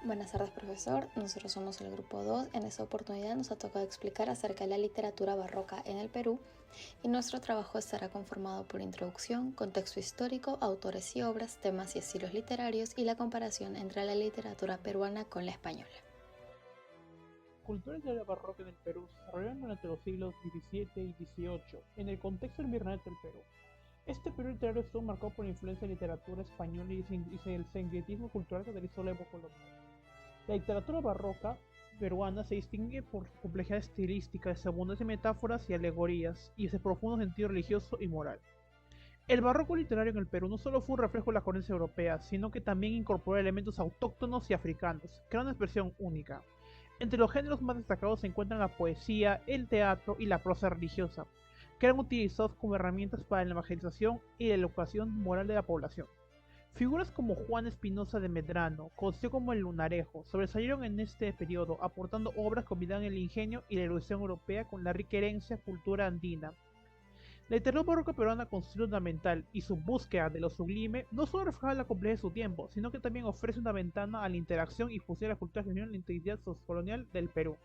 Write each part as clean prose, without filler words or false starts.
Buenas tardes, profesor. Nosotros somos el grupo 2. En esta oportunidad nos ha tocado explicar acerca de la literatura barroca en el Perú y nuestro trabajo estará conformado por introducción, contexto histórico, autores y obras, temas y estilos literarios y la comparación entre la literatura peruana con la española. La cultura literaria barroca en el Perú se desarrolló durante los siglos XVII y XVIII en el contexto del Virreinato del Perú. Este periodo literario estuvo marcado por la influencia de literatura española y el sincretismo cultural que realizó la época colonial. La literatura barroca peruana se distingue por su complejidad estilística, su abundancia de metáforas y alegorías, y ese profundo sentido religioso y moral. El barroco literario en el Perú no solo fue un reflejo de la corriente europea, sino que también incorporó elementos autóctonos y africanos, creando una expresión única. Entre los géneros más destacados se encuentran la poesía, el teatro y la prosa religiosa, que eran utilizados como herramientas para la evangelización y la educación moral de la población. Figuras como Juan Espinosa de Medrano, conocido como el Lunarejo, sobresalieron en este periodo, aportando obras que combinaban el ingenio y la erudición europea con la rica herencia cultura andina. La literatura barroca peruana con su estilo ornamental y su búsqueda de lo sublime no solo refleja la complejidad de su tiempo, sino que también ofrece una ventana a la interacción y fusión de la cultura regional y la identidad sociocolonial del Perú.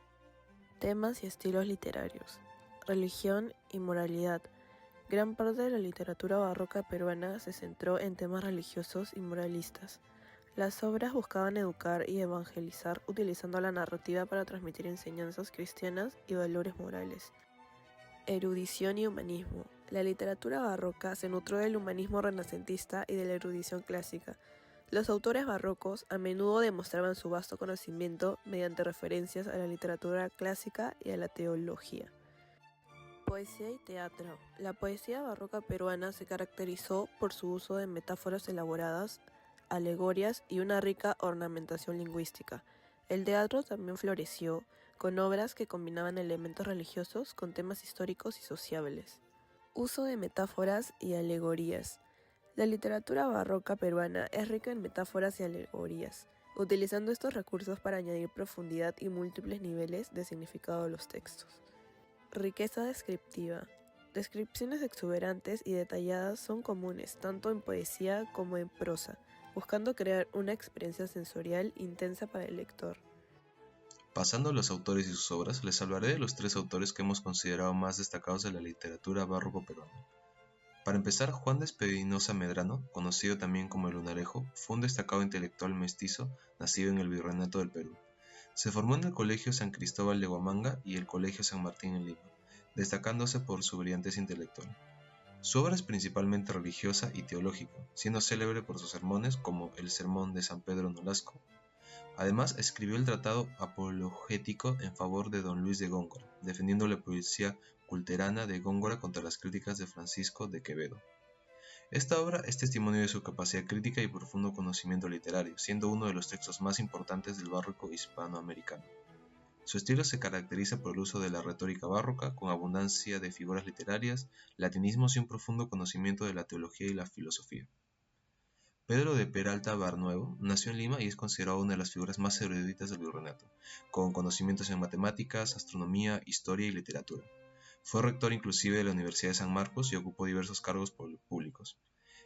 Temas y estilos literarios. Religión y moralidad. Gran parte de la literatura barroca peruana se centró en temas religiosos y moralistas. Las obras buscaban educar y evangelizar utilizando la narrativa para transmitir enseñanzas cristianas y valores morales. Erudición y humanismo. La literatura barroca se nutrió del humanismo renacentista y de la erudición clásica. Los autores barrocos a menudo demostraban su vasto conocimiento mediante referencias a la literatura clásica y a la teología. Poesía y teatro. La poesía barroca peruana se caracterizó por su uso de metáforas elaboradas, alegorias y una rica ornamentación lingüística. El teatro también floreció, con obras que combinaban elementos religiosos con temas históricos y sociables. Uso de metáforas y alegorías. La literatura barroca peruana es rica en metáforas y alegorías, utilizando estos recursos para añadir profundidad y múltiples niveles de significado a los textos. Riqueza descriptiva. Descripciones exuberantes y detalladas son comunes tanto en poesía como en prosa, buscando crear una experiencia sensorial intensa para el lector. Pasando a los autores y sus obras, les hablaré de los tres autores que hemos considerado más destacados de la literatura barroco peruana. Para empezar, Juan de Espinosa Medrano, conocido también como el Lunarejo, fue un destacado intelectual mestizo nacido en el Virreinato del Perú. Se formó en el Colegio San Cristóbal de Huamanga y el Colegio San Martín en Lima, destacándose por su brillantez intelectual. Su obra es principalmente religiosa y teológica, siendo célebre por sus sermones como el Sermón de San Pedro Nolasco. Además, escribió el tratado apologético en favor de don Luis de Góngora, defendiendo la poesía culterana de Góngora contra las críticas de Francisco de Quevedo. Esta obra es testimonio de su capacidad crítica y profundo conocimiento literario, siendo uno de los textos más importantes del barroco hispanoamericano. Su estilo se caracteriza por el uso de la retórica barroca, con abundancia de figuras literarias, latinismos y un profundo conocimiento de la teología y la filosofía. Pedro de Peralta Barnuevo nació en Lima y es considerado una de las figuras más eruditas del virreinato, con conocimientos en matemáticas, astronomía, historia y literatura. Fue rector inclusive de la Universidad de San Marcos y ocupó diversos cargos públicos.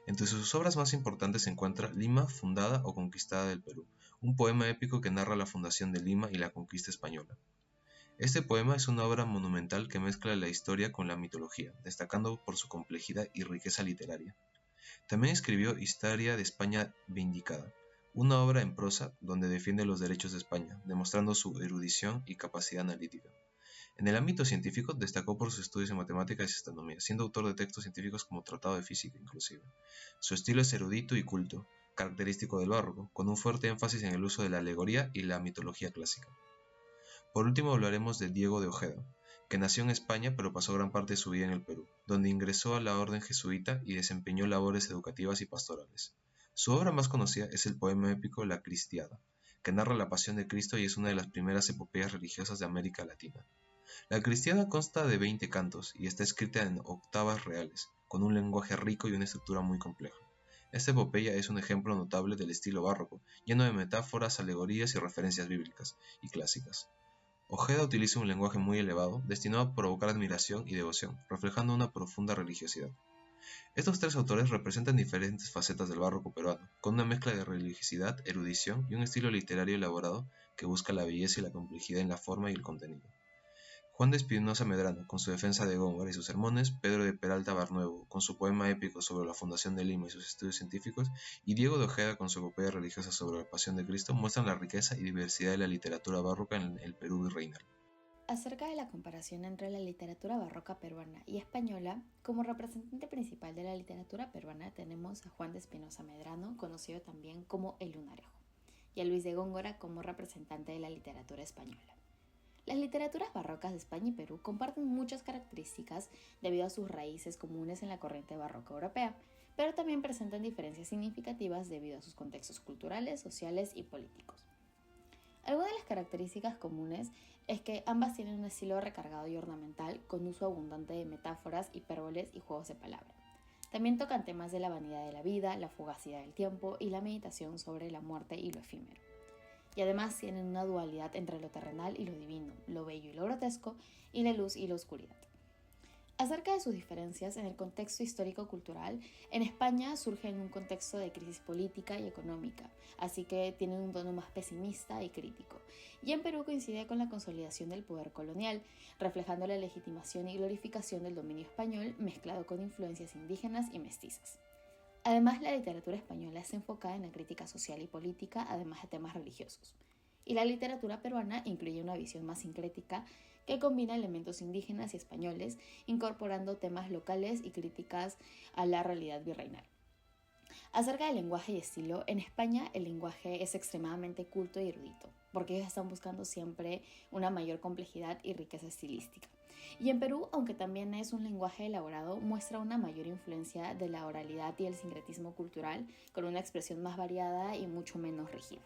Entre sus obras más importantes se encuentra Lima, fundada o conquistada del Perú, un poema épico que narra la fundación de Lima y la conquista española. Este poema es una obra monumental que mezcla la historia con la mitología, destacando por su complejidad y riqueza literaria. También escribió Historia de España Vindicada, una obra en prosa donde defiende los derechos de España, demostrando su erudición y capacidad analítica. En el ámbito científico destacó por sus estudios en matemáticas y astronomía, siendo autor de textos científicos como Tratado de Física inclusive. Su estilo es erudito y culto, característico del barroco, con un fuerte énfasis en el uso de la alegoría y la mitología clásica. Por último hablaremos de Diego de Ojeda, que nació en España pero pasó gran parte de su vida en el Perú, donde ingresó a la orden jesuita y desempeñó labores educativas y pastorales. Su obra más conocida es el poema épico La Cristiada, que narra la pasión de Cristo y es una de las primeras epopeyas religiosas de América Latina. La Cristiada consta de 20 cantos y está escrita en octavas reales, con un lenguaje rico y una estructura muy compleja. Esta epopeya es un ejemplo notable del estilo barroco, lleno de metáforas, alegorías y referencias bíblicas y clásicas. Ojeda utiliza un lenguaje muy elevado, destinado a provocar admiración y devoción, reflejando una profunda religiosidad. Estos tres autores representan diferentes facetas del barroco peruano, con una mezcla de religiosidad, erudición y un estilo literario elaborado que busca la belleza y la complejidad en la forma y el contenido. Juan de Espinosa Medrano, con su defensa de Góngora y sus sermones, Pedro de Peralta Barnuevo, con su poema épico sobre la fundación de Lima y sus estudios científicos, y Diego de Ojeda, con su epopeya religiosa sobre la pasión de Cristo, muestran la riqueza y diversidad de la literatura barroca en el Perú virreinal. Acerca de la comparación entre la literatura barroca peruana y española, como representante principal de la literatura peruana tenemos a Juan de Espinosa Medrano, conocido también como el Lunarejo, y a Luis de Góngora como representante de la literatura española. Las literaturas barrocas de España y Perú comparten muchas características debido a sus raíces comunes en la corriente barroca europea, pero también presentan diferencias significativas debido a sus contextos culturales, sociales y políticos. Algunas de las características comunes es que ambas tienen un estilo recargado y ornamental con uso abundante de metáforas, hipérboles y juegos de palabra. También tocan temas de la vanidad de la vida, la fugacidad del tiempo y la meditación sobre la muerte y lo efímero. Y además tienen una dualidad entre lo terrenal y lo divino, lo bello y lo grotesco, y la luz y la oscuridad. Acerca de sus diferencias en el contexto histórico-cultural, en España surge en un contexto de crisis política y económica, así que tienen un tono más pesimista y crítico. Y en Perú coincide con la consolidación del poder colonial, reflejando la legitimación y glorificación del dominio español mezclado con influencias indígenas y mestizas. Además, la literatura española es enfocada en la crítica social y política, además de temas religiosos. Y la literatura peruana incluye una visión más sincrética que combina elementos indígenas y españoles, incorporando temas locales y críticas a la realidad virreinal. Acerca del lenguaje y estilo, en España el lenguaje es extremadamente culto y erudito, porque ellos están buscando siempre una mayor complejidad y riqueza estilística. Y en Perú, aunque también es un lenguaje elaborado, muestra una mayor influencia de la oralidad y el sincretismo cultural, con una expresión más variada y mucho menos rígida.